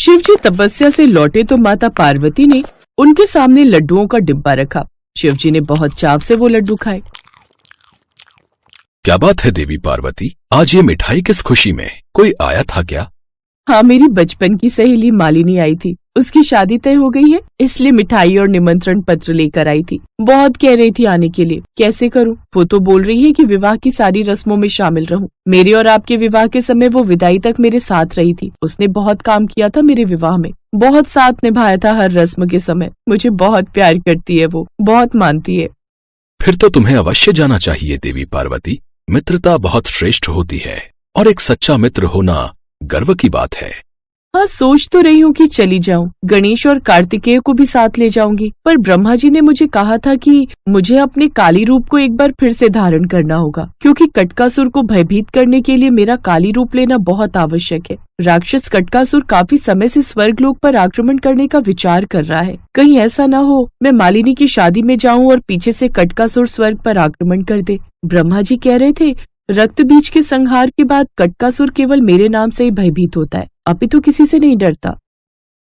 शिवजी तपस्या से लौटे तो माता पार्वती ने उनके सामने लड्डुओं का डिब्बा रखा। शिवजी ने बहुत चाव से वो लड्डू खाए। क्या बात है देवी पार्वती, आज ये मिठाई किस खुशी में? कोई आया था क्या? हाँ, मेरी बचपन की सहेली मालिनी आई थी। उसकी शादी तय हो गई है, इसलिए मिठाई और निमंत्रण पत्र लेकर आई थी। बहुत कह रही थी आने के लिए, कैसे करूं? वो तो बोल रही है कि विवाह की सारी रस्मों में शामिल रहूं। मेरे और आपके विवाह के समय वो विदाई तक मेरे साथ रही थी। उसने बहुत काम किया था मेरे विवाह में, बहुत साथ निभाया था हर रस्म के समय। मुझे बहुत प्यार करती है, वो बहुत मानती है। फिर तो तुम्हें अवश्य जाना चाहिए देवी पार्वती। मित्रता बहुत श्रेष्ठ होती है और एक सच्चा मित्र होना गर्व की बात है। हाँ, सोच तो रही हूँ कि चली जाऊँ। गणेश और कार्तिकेय को भी साथ ले जाऊंगी, पर ब्रह्मा जी ने मुझे कहा था कि मुझे अपने काली रूप को एक बार फिर से धारण करना होगा, क्योंकि कटकासुर को भयभीत करने के लिए मेरा काली रूप लेना बहुत आवश्यक है। राक्षस कटकासुर काफी समय से स्वर्गलोक पर आक्रमण करने का विचार कर रहा है। कहीं ऐसा न हो मैं मालिनी की शादी में जाऊँ और पीछे से कटकासुर स्वर्ग पर आक्रमण कर दे। ब्रह्मा जी कह रहे थे रक्त बीज के संहार के बाद कटकासुर केवल मेरे नाम से ही भयभीत होता है, अपितु किसी से नहीं डरता।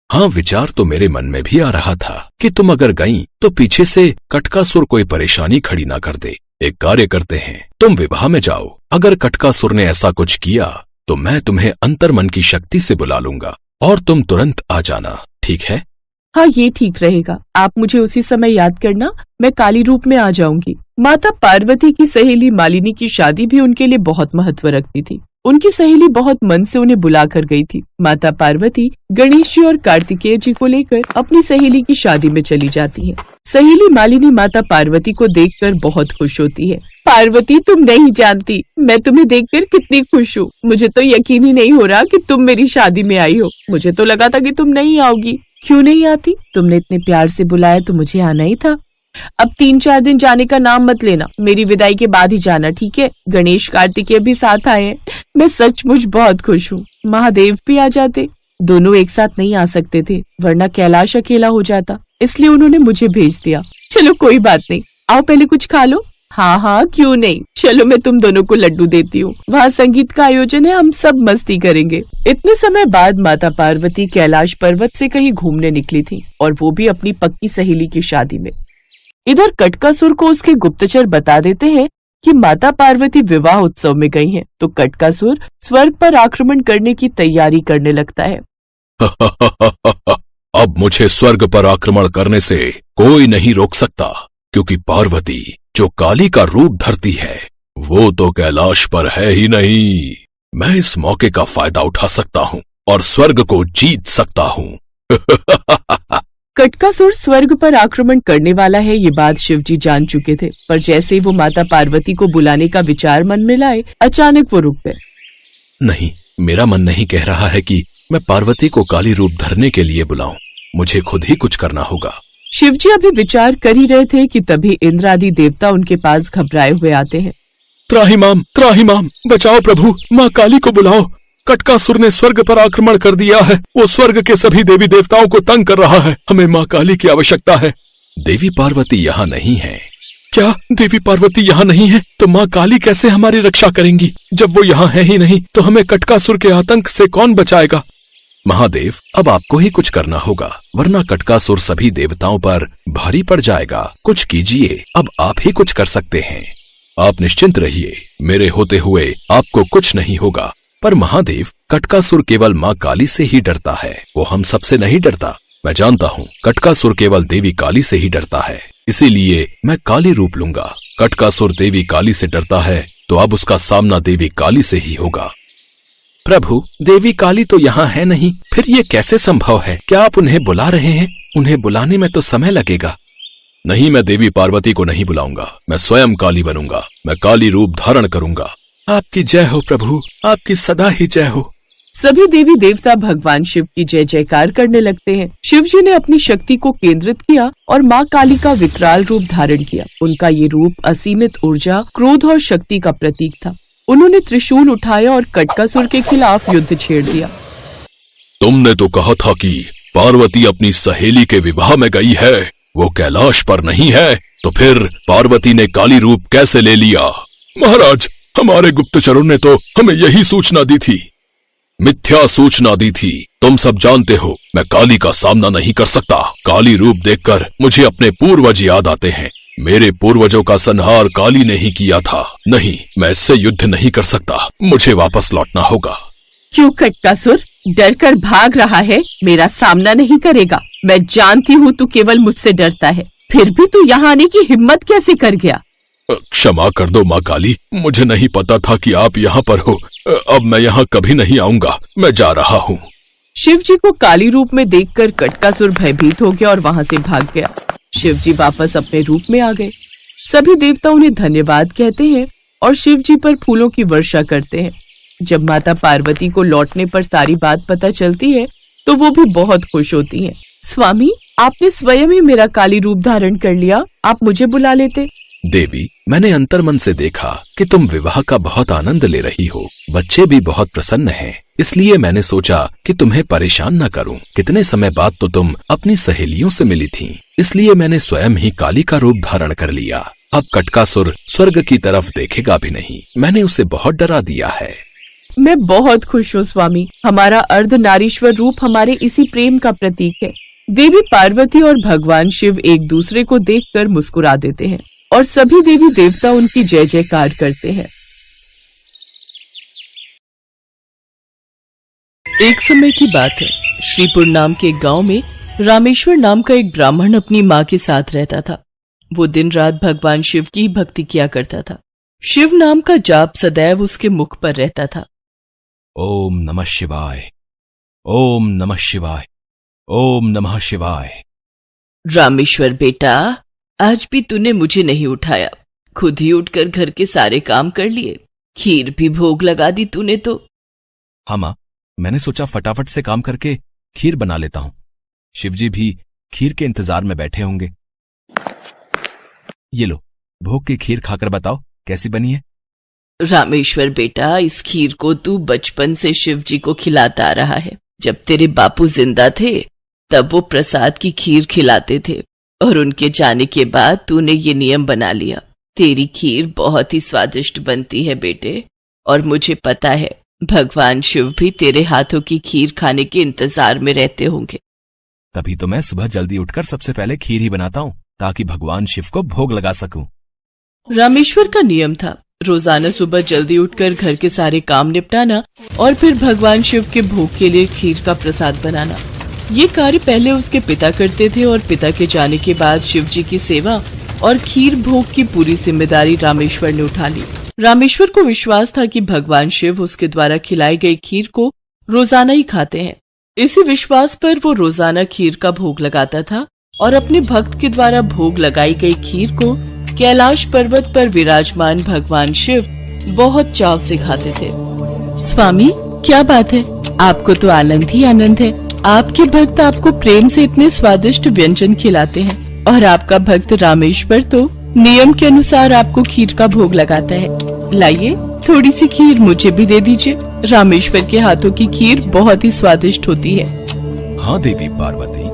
हाँ, विचार तो मेरे मन में भी आ रहा था कि तुम अगर गईं तो पीछे से कटकासुर कोई परेशानी खड़ी ना कर दे। एक कार्य करते हैं, तुम विवाह में जाओ। अगर कटकासुर ने ऐसा कुछ किया तो मैं तुम्हें अंतर्मन की शक्ति से बुला लूंगा और तुम तुरंत आ जाना, ठीक है? हाँ, ये ठीक रहेगा। आप मुझे उसी समय याद करना, मैं काली रूप में आ जाऊंगी। माता पार्वती की सहेली मालिनी की शादी भी उनके लिए बहुत महत्व रखती थी। उनकी सहेली बहुत मन से उन्हें बुला कर गई थी। माता पार्वती गणेश जी और कार्तिकेय जी को लेकर अपनी सहेली की शादी में चली जाती है। सहेली मालिनी माता पार्वती को देखकर बहुत खुश होती है। पार्वती, तुम नहीं जानती मैं तुम्हें देखकर कितनी खुश हूँ। मुझे तो यकीन ही नहीं हो रहा कि तुम मेरी शादी में आई हो। मुझे तो लगा था कि तुम नहीं आओगी। क्यों नहीं आती? तुमने इतने प्यार से बुलाया तो मुझे आना ही था। अब 3-4 दिन जाने का नाम मत लेना, मेरी विदाई के बाद ही जाना, ठीक है? गणेश कार्तिकेय भी साथ आए हैं। मैं सचमुच बहुत खुश हूँ। महादेव भी आ जाते, दोनों एक साथ नहीं आ सकते थे, वरना कैलाश अकेला हो जाता, इसलिए उन्होंने मुझे भेज दिया। चलो कोई बात नहीं, आओ पहले कुछ खा लो। हाँ हाँ, क्यों नहीं, चलो मैं तुम दोनों को लड्डू देती हूँ। वहाँ संगीत का आयोजन है, हम सब मस्ती करेंगे। इतने समय बाद माता पार्वती कैलाश पर्वत से कहीं घूमने निकली थी, और वो भी अपनी पक्की सहेली की शादी में। इधर कटकासुर को उसके गुप्तचर बता देते हैं कि माता पार्वती विवाह उत्सव में गई हैं, तो कटकासुर स्वर्ग पर आक्रमण करने की तैयारी करने लगता है। अब मुझे स्वर्ग पर आक्रमण करने से कोई नहीं रोक सकता, क्योंकि पार्वती जो काली का रूप धरती है वो तो कैलाश पर है ही नहीं। मैं इस मौके का फायदा उठा सकता हूँ और स्वर्ग को जीत सकता हूँ। कटकासुर स्वर्ग पर आक्रमण करने वाला है, ये बात शिवजी जान चुके थे, पर जैसे ही वो माता पार्वती को बुलाने का विचार मन में लाए, अचानक वो रुक गए। नहीं, मेरा मन नहीं कह रहा है कि मैं पार्वती को काली रूप धरने के लिए बुलाऊं। मुझे खुद ही कुछ करना होगा। शिवजी अभी विचार कर ही रहे थे कि तभी इंद्र आदि देवता उनके पास घबराए हुए आते हैं। त्राहिमाम, बचाओ प्रभु, माँ काली को बुलाओ। कटकासुर ने स्वर्ग पर आक्रमण कर दिया है। वो स्वर्ग के सभी देवी देवताओं को तंग कर रहा है। हमें माँ काली की आवश्यकता है। देवी पार्वती यहाँ नहीं है। क्या देवी पार्वती यहाँ नहीं है तो माँ काली कैसे हमारी रक्षा करेंगी? जब वो यहाँ है ही नहीं तो हमें कटकासुर के आतंक से कौन बचाएगा? महादेव, अब आपको ही कुछ करना होगा, वरना कटकासुर सभी देवताओं पर भारी पड़ जाएगा। कुछ कीजिए, अब आप ही कुछ कर सकते हैं। आप निश्चिंत रहिए, मेरे होते हुए आपको कुछ नहीं होगा। पर महादेव, कटकासुर केवल माँ काली से ही डरता है, वो हम सबसे नहीं डरता। मैं जानता हूँ कटकासुर केवल देवी काली से ही डरता है, इसीलिए मैं काली रूप लूंगा। कटकासुर देवी काली से डरता है तो अब उसका सामना देवी काली से ही होगा। प्रभु, देवी काली तो यहाँ है नहीं, फिर ये कैसे संभव है? क्या आप उन्हें बुला रहे हैं? उन्हें बुलाने में तो समय लगेगा। नहीं, मैं देवी पार्वती को नहीं बुलाऊंगा, मैं स्वयं काली बनूंगा। मैं काली रूप धारण करूंगा। आपकी जय हो प्रभु, आपकी सदा ही जय हो। सभी देवी देवता भगवान शिव की जय जयकार करने लगते हैं। शिव जी ने अपनी शक्ति को केंद्रित किया और माँ काली का विकराल रूप धारण किया। उनका ये रूप असीमित ऊर्जा, क्रोध और शक्ति का प्रतीक था। उन्होंने त्रिशूल उठाया और कटकासुर के खिलाफ युद्ध छेड़ दिया। तुमने तो कहा था कि पार्वती अपनी सहेली के विवाह में गई है, वो कैलाश पर नहीं है, तो फिर पार्वती ने काली रूप कैसे ले लिया? महाराज, हमारे गुप्तचरों ने तो हमें यही सूचना दी थी। मिथ्या सूचना दी थी। तुम सब जानते हो मैं काली का सामना नहीं कर सकता। काली रूप देखकर मुझे अपने पूर्वज याद आते हैं। मेरे पूर्वजों का संहार काली ने ही किया था। नहीं, मैं इससे युद्ध नहीं कर सकता। मुझे वापस लौटना होगा। क्यों कटकासुर, डर कर भाग रहा है? मेरा सामना नहीं करेगा। मैं जानती हूँ तू केवल मुझसे डरता है, फिर भी तू यहाँ आने की हिम्मत कैसे कर गया? क्षमा कर दो माँ काली, मुझे नहीं पता था कि आप यहाँ पर हो। अब मैं यहाँ कभी नहीं आऊंगा। मैं जा रहा हूँ। शिव जी को काली रूप में देखकर कटकासुर भयभीत हो गया और वहाँ से भाग गया। शिव जी वापस अपने रूप में आ गए। सभी देवता उन्हें धन्यवाद कहते हैं और शिव जी पर फूलों की वर्षा करते हैं। जब माता पार्वती को लौटने पर सारी बात पता चलती है तो वो भी बहुत खुश होती हैं। स्वामी, आपने स्वयं ही मेरा काली रूप धारण कर लिया। आप मुझे बुला लेते। देवी, मैंने अंतर्मन से देखा कि तुम विवाह का बहुत आनंद ले रही हो। बच्चे भी बहुत प्रसन्न हैं। इसलिए मैंने सोचा कि तुम्हें परेशान न करूं। कितने समय बाद तो तुम अपनी सहेलियों से मिली थीं। इसलिए मैंने स्वयं ही काली का रूप धारण कर लिया। अब कटकासुर स्वर्ग की तरफ देखेगा भी नहीं। मैंने उसे बहुत डरा दिया है। मैं बहुत खुश हूँ स्वामी। हमारा अर्धनारीश्वर रूप हमारे इसी प्रेम का प्रतीक है। देवी पार्वती और भगवान शिव एक दूसरे को देखकर मुस्कुरा देते हैं और सभी देवी देवता उनकी जय जयकार करते हैं। एक समय की बात है। श्रीपुर नाम के एक गांव में रामेश्वर नाम का एक ब्राह्मण अपनी माँ के साथ रहता था। वो दिन रात भगवान शिव की भक्ति किया करता था। शिव नाम का जाप सदैव उसके मुख पर रहता था। ओम नमः शिवाय, ओम नमः शिवाय, ओम नमः शिवाय। रामेश्वर बेटा, आज भी तूने मुझे नहीं उठाया। खुद ही उठकर घर के सारे काम कर लिए। खीर भी भोग लगा दी तूने तो। हाँ माँ, मैंने सोचा फटाफट से काम करके खीर बना लेता हूँ। शिवजी भी खीर के इंतजार में बैठे होंगे। ये लो, भोग की खीर खाकर बताओ कैसी बनी है। रामेश्वर बेटा, इस खीर को तू बचपन से शिव जी को खिलाता आ रहा है। जब तेरे बापू जिंदा थे तब वो प्रसाद की खीर खिलाते थे और उनके जाने के बाद तूने ये नियम बना लिया। तेरी खीर बहुत ही स्वादिष्ट बनती है बेटे, और मुझे पता है भगवान शिव भी तेरे हाथों की खीर खाने के इंतजार में रहते होंगे। तभी तो मैं सुबह जल्दी उठकर सबसे पहले खीर ही बनाता हूँ ताकि भगवान शिव को भोग लगा सकूं। रामेश्वर का नियम था रोजाना सुबह जल्दी उठकर घर के सारे काम निपटाना और फिर भगवान शिव के भोग के लिए खीर का प्रसाद बनाना। ये कार्य पहले उसके पिता करते थे और पिता के जाने के बाद शिव जी की सेवा और खीर भोग की पूरी जिम्मेदारी रामेश्वर ने उठा ली। रामेश्वर को विश्वास था कि भगवान शिव उसके द्वारा खिलाई गई खीर को रोजाना ही खाते हैं। इसी विश्वास पर वो रोजाना खीर का भोग लगाता था और अपने भक्त के द्वारा भोग लगाई गई खीर को कैलाश पर्वत पर विराजमान भगवान शिव बहुत चाव से खाते थे। स्वामी, क्या बात है? आपको तो आनंद ही आनंद है। आपके भक्त आपको प्रेम से इतने स्वादिष्ट व्यंजन खिलाते हैं और आपका भक्त रामेश्वर तो नियम के अनुसार आपको खीर का भोग लगाता है। लाइए, थोड़ी सी खीर मुझे भी दे दीजिए। रामेश्वर के हाथों की खीर बहुत ही स्वादिष्ट होती है। हाँ देवी पार्वती,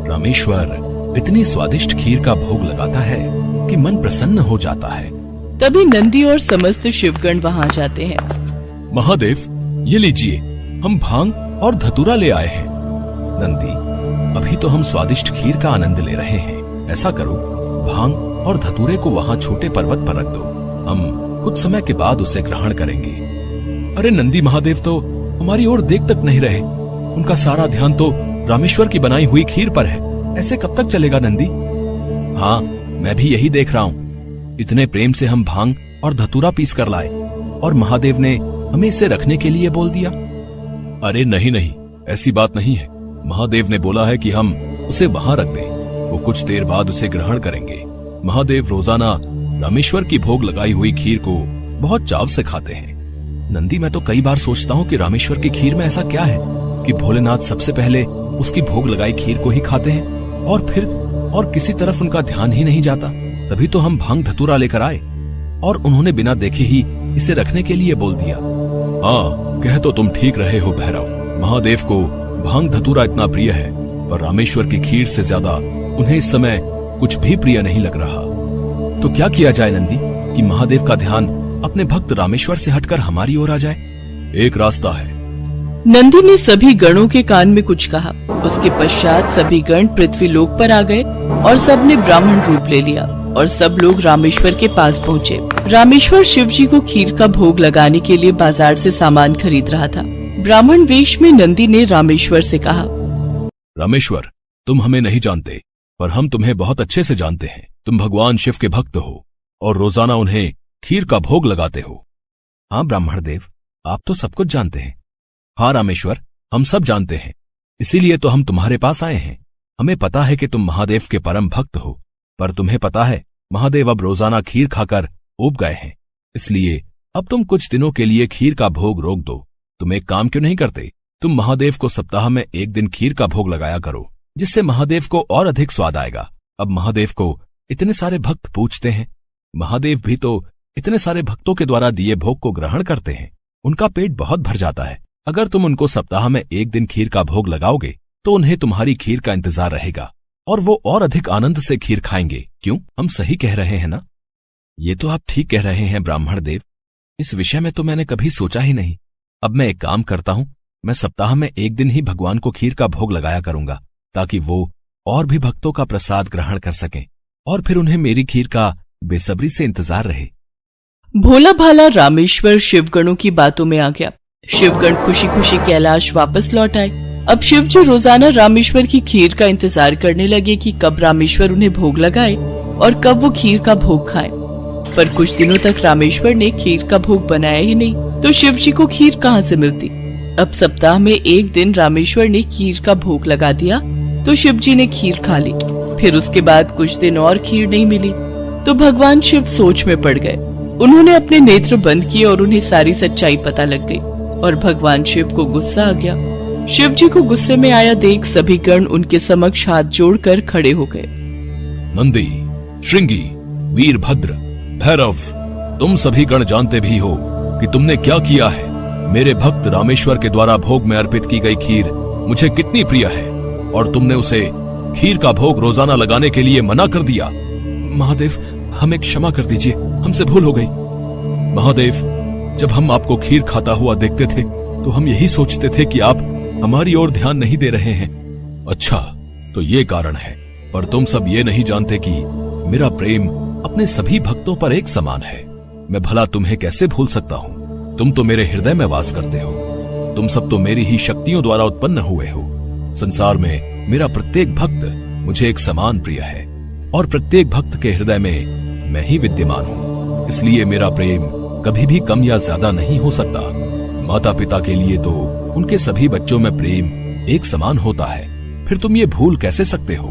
रामेश्वर इतनी स्वादिष्ट खीर का भोग लगाता है कि मन प्रसन्न हो जाता है। तभी नंदी और समस्त शिवगण वहाँ जाते हैं। महादेव, ये लीजिए, हम भांग और धतूरा ले आए हैं। नंदी, अभी तो हम स्वादिष्ट खीर का आनंद ले रहे हैं। ऐसा करो, भांग और धतूरे को वहाँ छोटे पर्वत पर रख दो। हम कुछ समय के बाद उसे ग्रहण करेंगे। अरे नंदी महादेव तो हमारी ओर देख तक नहीं रहे। उनका सारा ध्यान तो रामेश्वर की बनाई हुई खीर पर है। ऐसे कब तक चलेगा नंदी? हाँ, मैं भी यही देख रहा हूँ। इतने प्रेम से हम भांग और धतूरा पीस कर लाए और महादेव ने हमें इसे रखने के लिए बोल दिया। अरे नहीं नहीं, ऐसी बात नहीं है। महादेव ने बोला है कि हम उसे वहां रख दें। वो कुछ देर बाद उसे ग्रहण करेंगे। महादेव रोजाना रामेश्वर की भोग लगाई हुई खीर को बहुत चाव से खाते हैं। नंदी, मैं तो कई बार सोचता हूँ कि रामेश्वर की खीर में ऐसा क्या है कि भोलेनाथ सबसे पहले उसकी भोग लगाई खीर को ही खाते हैं और फिर और किसी तरफ उनका ध्यान ही नहीं जाता। तभी तो हम भांग धतूरा लेकर आए और उन्होंने बिना देखे ही इसे रखने के लिए बोल दिया। हाँ, कह तो तुम ठीक रहे हो भैरव। महादेव को भांग धतूरा इतना प्रिय है और रामेश्वर की खीर से ज्यादा उन्हें इस समय कुछ भी प्रिय नहीं लग रहा। तो क्या किया जाए नंदी कि महादेव का ध्यान अपने भक्त रामेश्वर से हटकर हमारी ओर आ जाए? एक रास्ता है। नंदी ने सभी गणों के कान में कुछ कहा। उसके पश्चात सभी गण पृथ्वी लोक पर आ गए और सब ने ब्राह्मण रूप ले लिया और सब लोग रामेश्वर के पास पहुँचे। रामेश्वर शिव जी को खीर का भोग लगाने के लिए बाजार से सामान खरीद रहा था। ब्राह्मण वेश में नंदी ने रामेश्वर से कहा, रामेश्वर, तुम हमें नहीं जानते, पर हम तुम्हें बहुत अच्छे से जानते हैं। तुम भगवान शिव के भक्त हो और रोजाना उन्हें खीर का भोग लगाते हो। हाँ ब्राह्मण देव, आप तो सब कुछ जानते हैं। हाँ रामेश्वर, हम सब जानते हैं, इसीलिए तो हम तुम्हारे पास आए हैं। हमें पता है कि तुम महादेव के परम भक्त हो, पर तुम्हें पता है महादेव अब रोजाना खीर खाकर ऊब गए हैं, इसलिए अब तुम कुछ दिनों के लिए खीर का भोग रोक दो। तुम एक काम क्यों नहीं करते? तुम महादेव को सप्ताह में एक दिन खीर का भोग लगाया करो, जिससे महादेव को और अधिक स्वाद आएगा। अब महादेव को इतने सारे भक्त पूजते हैं, महादेव भी तो इतने सारे भक्तों के द्वारा दिए भोग को ग्रहण करते हैं, उनका पेट बहुत भर जाता है। अगर तुम उनको सप्ताह में एक दिन खीर का भोग लगाओगे तो उन्हें तुम्हारी खीर का इंतजार रहेगा और वो और अधिक आनंद से खीर खाएंगे। क्यों, हम सही कह रहे हैं ना? ये तो आप ठीक कह रहे हैं ब्राह्मण देव, इस विषय में तो मैंने कभी सोचा ही नहीं। अब मैं एक काम करता हूं, मैं सप्ताह में एक दिन ही भगवान को खीर का भोग लगाया करूंगा, ताकि वो और भी भक्तों का प्रसाद ग्रहण कर सकें और फिर उन्हें मेरी खीर का बेसब्री से इंतजार रहे। भोला भाला रामेश्वर शिवगणों की बातों में आ गया। शिवगण खुशी खुशी कैलाश वापस लौट आए। अब शिव जी रोजाना रामेश्वर की खीर का इंतजार करने लगे कि कब रामेश्वर उन्हें भोग लगाए और कब वो खीर का भोग खाए। पर कुछ दिनों तक रामेश्वर ने खीर का भोग बनाया ही नहीं, तो शिव जी को खीर कहाँ से मिलती। अब सप्ताह में एक दिन रामेश्वर ने खीर का भोग लगा दिया तो शिव जी ने खीर खा ली। फिर उसके बाद कुछ दिन और खीर नहीं मिली तो भगवान शिव सोच में पड़ गए। उन्होंने अपने नेत्र बंद किए और उन्हें सारी सच्चाई पता लग गई और भगवान शिव को गुस्सा आ गया। शिव जी को गुस्से में आया देख सभी गण उनके समक्ष हाथ जोड़कर खड़े हो गए। नंदी, श्रृंगी, वीरभद्र, भैरव, तुम सभी गण जानते भी हो कि तुमने क्या किया है। मेरे भक्त रामेश्वर के द्वारा भोग में अर्पित की गई खीर मुझे कितनी प्रिय है और तुमने उसे खीर का भोग रोजाना लगाने के लिए मना कर दिया। महादेव, हमें क्षमा कर दीजिए, हमसे भूल हो गई। महादेव, जब हम आपको खीर खाता हुआ देखते थे तो हम यही सोचते थे कि आप हमारी ओर ध्यान नहीं दे रहे हैं। अच्छा, तो ये कारण है, पर तुम सब ये नहीं जानते कि मेरा प्रेम अपने सभी भक्तों पर एक समान है। मैं भला तुम्हें कैसे भूल सकता हूँ? तुम तो मेरे हृदय में वास करते हो। तुम सब तो मेरी ही शक्तियों द्वारा उत्पन्न हुए हो। संसार में मेरा प्रत्येक भक्त मुझे एक समान प्रिय है और प्रत्येक भक्त के हृदय में मैं ही विद्यमान हूँ, इसलिए मेरा प्रेम कभी भी कम या ज्यादा नहीं हो सकता। माता पिता के लिए तो उनके सभी बच्चों में प्रेम एक समान होता है, फिर तुम ये भूल कैसे सकते हो?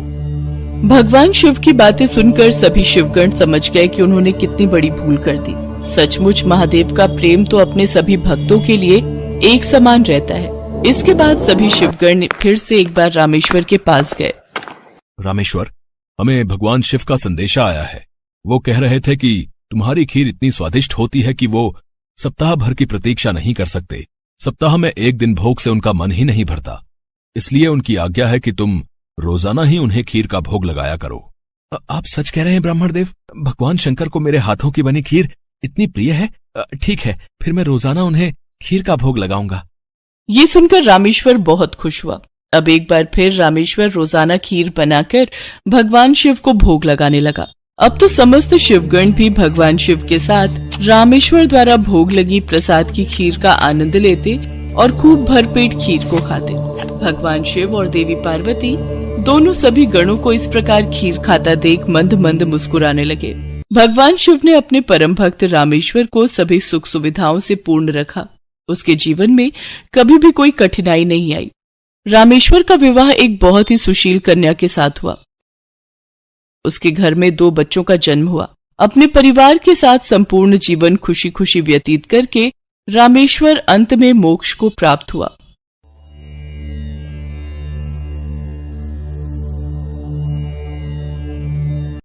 भगवान शिव की बातें सुनकर सभी शिवगण समझ गए कि उन्होंने कितनी बड़ी भूल कर दी। सचमुच महादेव का प्रेम तो अपने सभी भक्तों के लिए एक समान रहता है। इसके बाद सभी शिवगण फिर से एक बार रामेश्वर के पास गए। रामेश्वर, हमें भगवान शिव का संदेशा आया है। वो कह रहे थे कि तुम्हारी खीर इतनी स्वादिष्ट होती है कि वो सप्ताह भर की प्रतीक्षा नहीं कर सकते। सप्ताह में एक दिन भोग से उनका मन ही नहीं भरता, इसलिए उनकी आज्ञा है कि तुम रोजाना ही उन्हें खीर का भोग लगाया करो। आप सच कह रहे हैं ब्राह्मण देव? भगवान शंकर को मेरे हाथों की बनी खीर इतनी प्रिय है? ठीक है, फिर मैं रोजाना उन्हें खीर का भोग लगाऊंगा। ये सुनकर रामेश्वर बहुत खुश हुआ। अब एक बार फिर रामेश्वर रोजाना खीर बनाकर भगवान शिव को भोग लगाने लगा। अब तो समस्त शिवगण भी भगवान शिव के साथ रामेश्वर द्वारा भोग लगी प्रसाद की खीर का आनंद लेते और खूब भरपेट खीर को खाते। भगवान शिव और देवी पार्वती दोनों सभी गणों को इस प्रकार खीर खाता देख मंद मंद मुस्कुराने लगे। भगवान शिव ने अपने परम भक्त रामेश्वर को सभी सुख सुविधाओं से पूर्ण रखा। उसके जीवन में कभी भी कोई कठिनाई नहीं आई। रामेश्वर का विवाह एक बहुत ही सुशील कन्या के साथ हुआ। उसके घर में 2 बच्चों का जन्म हुआ। अपने परिवार के साथ संपूर्ण जीवन खुशी खुशी व्यतीत करके रामेश्वर अंत में मोक्ष को प्राप्त हुआ।